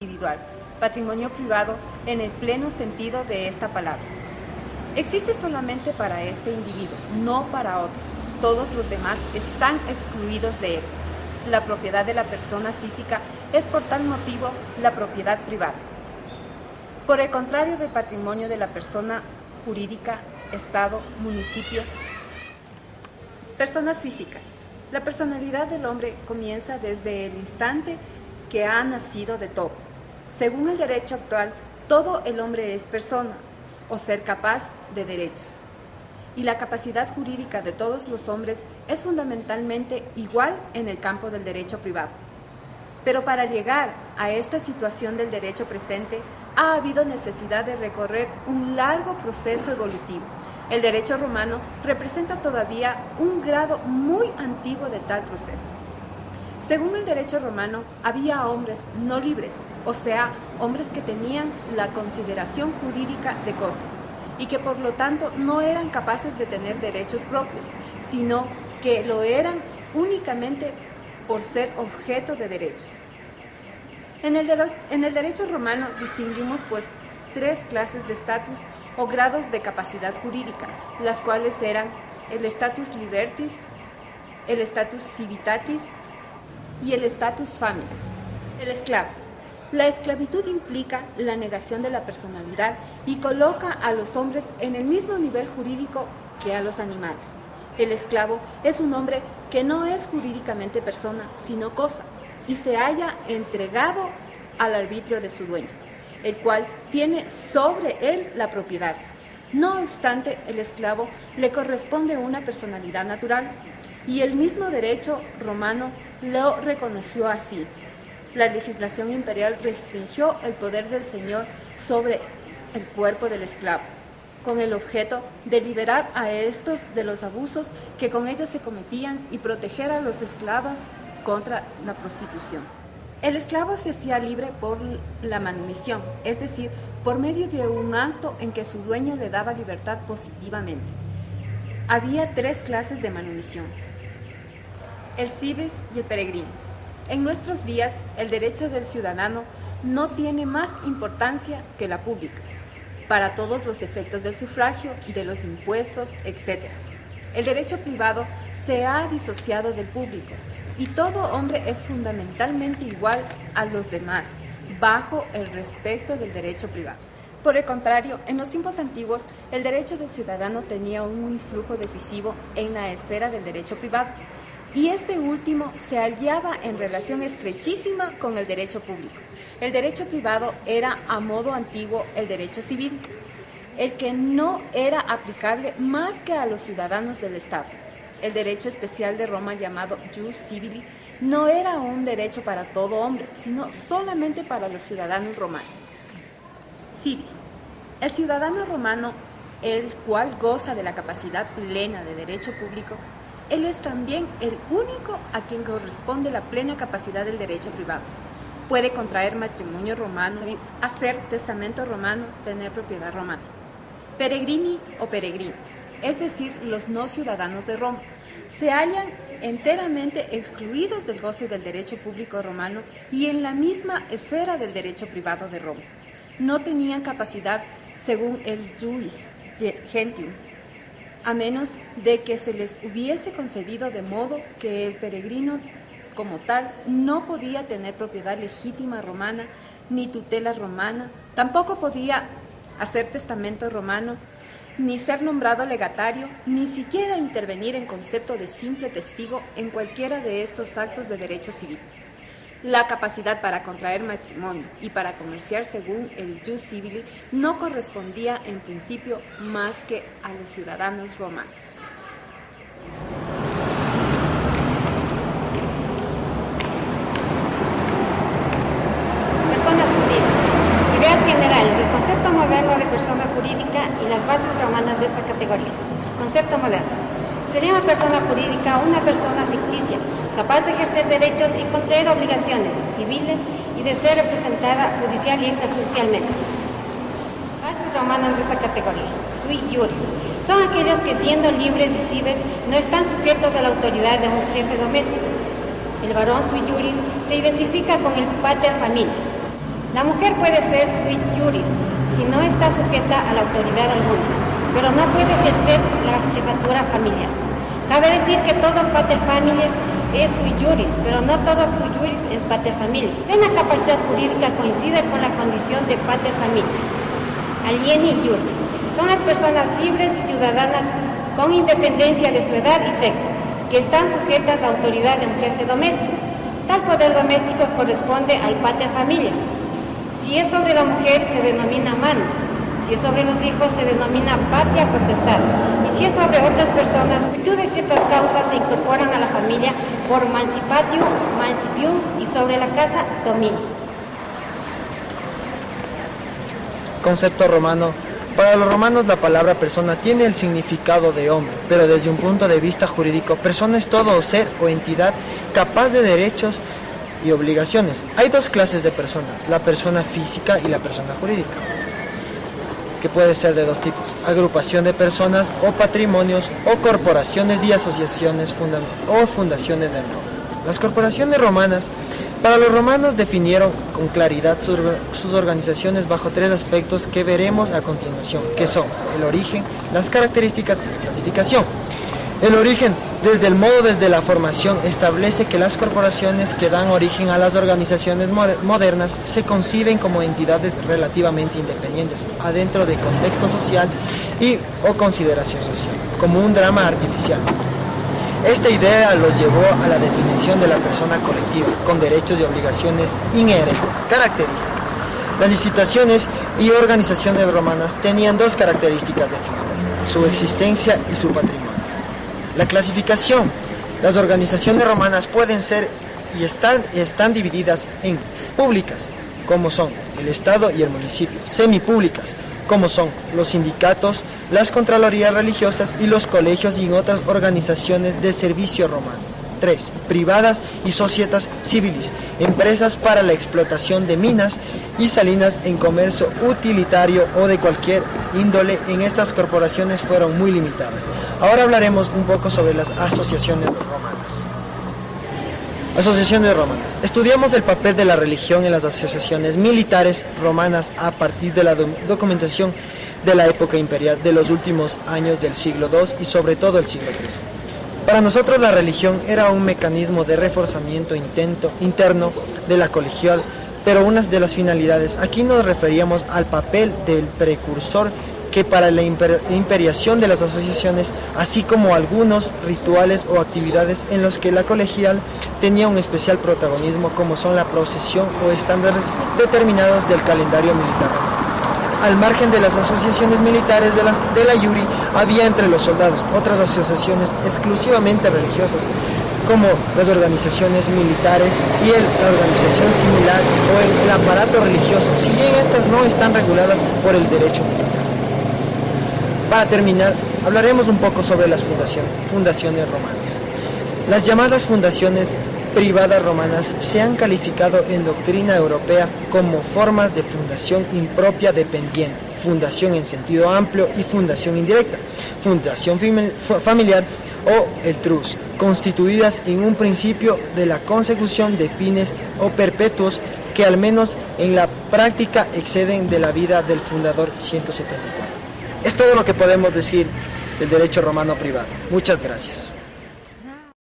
individual, patrimonio privado en el pleno sentido de esta palabra. Existe solamente para este individuo, no para otros. Todos los demás están excluidos de él. La propiedad de la persona física es por tal motivo la propiedad privada. Por el contrario del patrimonio de la persona jurídica, Estado, municipio, personas físicas. La personalidad del hombre comienza desde el instante que ha nacido de todo. Según el derecho actual, todo el hombre es persona o ser capaz de derechos. Y la capacidad jurídica de todos los hombres es fundamentalmente igual en el campo del derecho privado. Pero para llegar a esta situación del derecho presente, ha habido necesidad de recorrer un largo proceso evolutivo. El derecho romano representa todavía un grado muy antiguo de tal proceso. Según el derecho romano, había hombres no libres, o sea, hombres que tenían la consideración jurídica de cosas y que por lo tanto no eran capaces de tener derechos propios, sino que lo eran únicamente por ser objeto de derechos. En el derecho romano distinguimos pues tres clases de estatus o grados de capacidad jurídica, las cuales eran el status libertis, el status civitatis y el status famili. El esclavo. La esclavitud implica la negación de la personalidad y coloca a los hombres en el mismo nivel jurídico que a los animales. El esclavo es un hombre que no es jurídicamente persona, sino cosa, y se halla entregado al arbitrio de su dueño, el cual tiene sobre él la propiedad. No obstante, el esclavo le corresponde una personalidad natural, y el mismo derecho romano lo reconoció así. La legislación imperial restringió el poder del señor sobre el cuerpo del esclavo, con el objeto de liberar a estos de los abusos que con ellos se cometían y proteger a los esclavos contra la prostitución. El esclavo se hacía libre por la manumisión, es decir, por medio de un acto en que su dueño le daba libertad positivamente. Había tres clases de manumisión: el civis y el peregrino. En nuestros días, el derecho del ciudadano no tiene más importancia que la pública, para todos los efectos del sufragio, de los impuestos, etc. El derecho privado se ha disociado del público, y todo hombre es fundamentalmente igual a los demás, bajo el respeto del derecho privado. Por el contrario, en los tiempos antiguos, el derecho del ciudadano tenía un influjo decisivo en la esfera del derecho privado, y este último se hallaba en relación estrechísima con el derecho público. El derecho privado era a modo antiguo el derecho civil, el que no era aplicable más que a los ciudadanos del Estado. El derecho especial de Roma, llamado jus civili, no era un derecho para todo hombre, sino solamente para los ciudadanos romanos. Civis. El ciudadano romano, el cual goza de la capacidad plena de derecho público, él es también el único a quien corresponde la plena capacidad del derecho privado. Puede contraer matrimonio romano, hacer testamento romano, tener propiedad romana. Peregrini o peregrinos, es decir, los no ciudadanos de Roma, se hallan enteramente excluidos del goce del derecho público romano y en la misma esfera del derecho privado de Roma. No tenían capacidad según el jus gentium, a menos de que se les hubiese concedido de modo que el peregrino como tal no podía tener propiedad legítima romana ni tutela romana, tampoco podía hacer testamento romano, ni ser nombrado legatario, ni siquiera intervenir en concepto de simple testigo en cualquiera de estos actos de derecho civil. La capacidad para contraer matrimonio y para comerciar según el jus civili no correspondía en principio más que a los ciudadanos romanos. Personas jurídicas. Ideas generales del concepto moderno de persona jurídica y las bases romanas de esta categoría. Concepto moderno. Sería una persona jurídica una persona ficticia, capaz de ejercer derechos y contraer obligaciones civiles y de ser representada judicial y extrajudicialmente. Bases romanas de esta categoría. Sui juris. Son aquellos que, siendo libres y cives, no están sujetos a la autoridad de un jefe doméstico. El varón sui juris se identifica con el pater familias. La mujer puede ser sui juris si no está sujeta a la autoridad alguna, pero no puede ejercer la jefatura familiar. Cabe decir que todo pater familias es sui juris, pero no todo sui juris es pater familias. La capacidad jurídica coincide con la condición de pater familias. Alieni juris son las personas libres y ciudadanas con independencia de su edad y sexo, que están sujetas a autoridad de un jefe doméstico. Tal poder doméstico corresponde al pater familias. Si es sobre la mujer, se denomina manus. Si es sobre los hijos, se denomina patria potestad. Y si es sobre otras personas, en virtud de ciertas causas, se incorporan a la familia por mancipatio, mancipium, y sobre la casa, dominio. Concepto romano. Para los romanos la palabra persona tiene el significado de hombre, pero desde un punto de vista jurídico, persona es todo ser o entidad capaz de derechos y obligaciones. Hay dos clases de personas, la persona física y la persona jurídica, que puede ser de dos tipos: agrupación de personas o patrimonios, o corporaciones y asociaciones o fundaciones de nombre. Las corporaciones romanas, para los romanos, definieron con claridad sus organizaciones bajo tres aspectos que veremos a continuación, que son el origen, las características y la clasificación. El origen, desde la formación, establece que las corporaciones que dan origen a las organizaciones modernas se conciben como entidades relativamente independientes, adentro de contexto social o consideración social, como un drama artificial. Esta idea los llevó a la definición de la persona colectiva, con derechos y obligaciones inherentes, características. Las instituciones y organizaciones romanas tenían dos características definidas: su existencia y su patrimonio. La clasificación. Las organizaciones romanas pueden ser y están divididas en públicas, como son el Estado y el municipio; semipúblicas, como son los sindicatos, las contralorías religiosas y los colegios, y en otras organizaciones de servicio romano. 3. Privadas y societas civilis, empresas para la explotación de minas y salinas en comercio utilitario o de cualquier índole. En estas corporaciones fueron muy limitadas. Ahora hablaremos un poco sobre las asociaciones romanas. Asociaciones romanas. Estudiamos el papel de la religión en las asociaciones militares romanas a partir de la documentación de la época imperial de los últimos años del siglo II y sobre todo el siglo III. Para nosotros la religión era un mecanismo de reforzamiento interno de la colegial, pero una de las finalidades, aquí nos referíamos al papel del precursor que para la imperiación de las asociaciones, así como algunos rituales o actividades en los que la colegial tenía un especial protagonismo, como son la procesión o estándares determinados del calendario militar. Al margen de las asociaciones militares de la Iuri, había entre los soldados otras asociaciones exclusivamente religiosas, como las organizaciones militares y la organización similar o el aparato religioso, si bien estas no están reguladas por el derecho militar. Para terminar, hablaremos un poco sobre las fundaciones romanas. Las llamadas fundaciones privadas romanas se han calificado en doctrina europea como formas de fundación impropia dependiente, fundación en sentido amplio y fundación indirecta, fundación familiar o el trus, constituidas en un principio de la consecución de fines o perpetuos que al menos en la práctica exceden de la vida del fundador 174. Es todo lo que podemos decir del derecho romano privado. Muchas gracias.